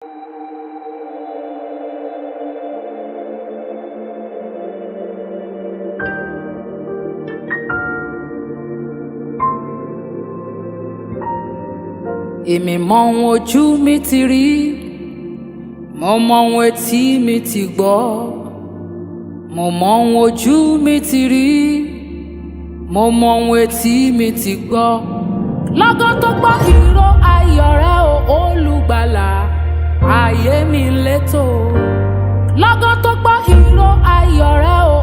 Èmi mọ ohun ojú mi ti rí, mo mọ ohun etí mi ti gbọ́, mo mọ ohun ojú mi ti rí, mo mọ ohun etí mi ti gbọ́. Lọ́gán tó gbọ́ ìró ayọ̀ rẹ o olùgbàlà, ayé mi létò. Lọ́gán tó gbọ́ ìró ayọ̀ rẹ o.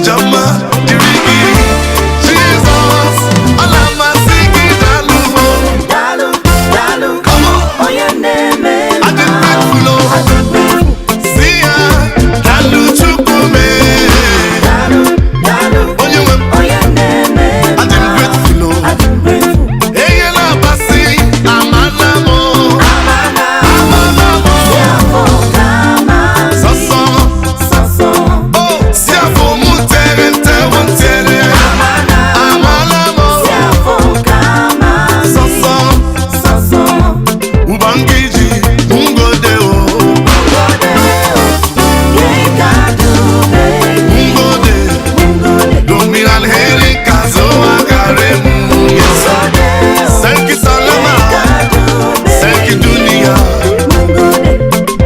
Ijama, Dirigi, Jesus, all of my singing, Dalu, Dalu, Dalu, come on, oh your name is I did grateful, oh, see ya, Dalu Chukume, Dalu, Dalu, oh you went, oh your name is I did grateful, oh, hey you love Basi, Amanamo, Amanamo, Sasso, oh, Siafo Mutere, Mutere, Amanamo, Sasso, Ubangiji, Ungodeo, Ungode, Dominan Heri Kazo Agaremu, yes, Senki Salama, Senki Dunia,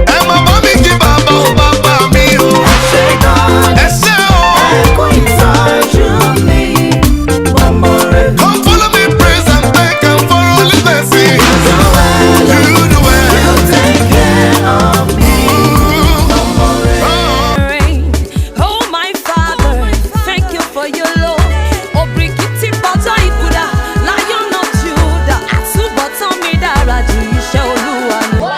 Emma Mami Kibaba, Baba Mio, Eseo, come follow me, praise and thank Him for all His blessings. You do well. Oh my Father, thank you for your love. Obrigiti bọ́tọ̀ ìkúdà, Lion of Judah, àtúbọ̀tán mi dára ju iṣẹ́ Olúwa lọ.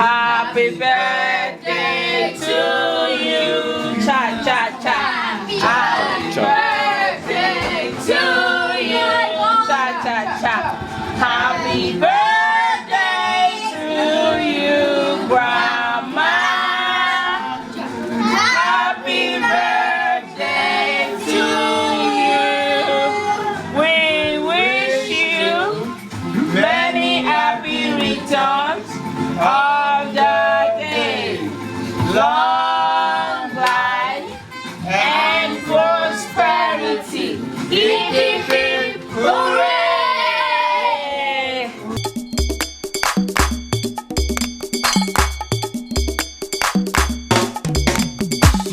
Happy birthday to you. Cha cha cha. Happy birthday to you. Cha cha cha. Happy birthday to you, Grandma. Happy birthday to you. We wish you many happy returns of the day, long life and prosperity. Hip, hip, hip, hooray!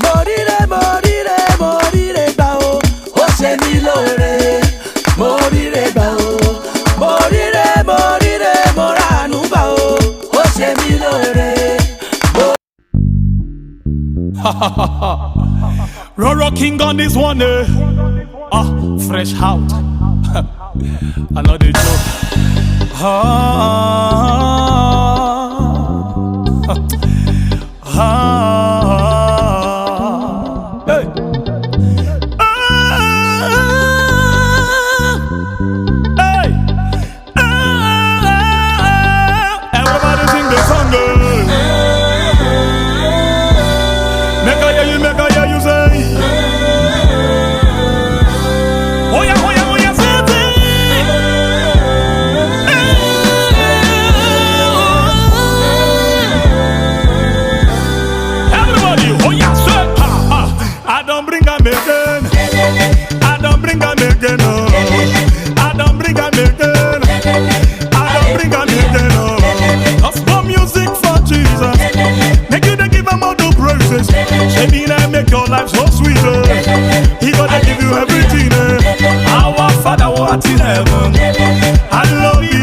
Morire, morire, morire gbà o, ó ṣe mí lóore. Morire gbà o, morire, morire, mo ràánú gbà o, ó ṣe mí lóore. Roro King on this one, fresh out. Another joke. Hey. Hey. Everybody sing the song. Make I hear you say. Oh yeah, oh yeah, oh yeah, say it. Everybody, oh yeah, say it. I don't bring a again. I don't bring a again. Oh. I don't bring a again. I don't bring a again. Oh. Cause no music for Jesus. Make you to give him all the praises. Maybe that make your life so sweet. He gonna give you everything. Our Father who art in heaven, I love you,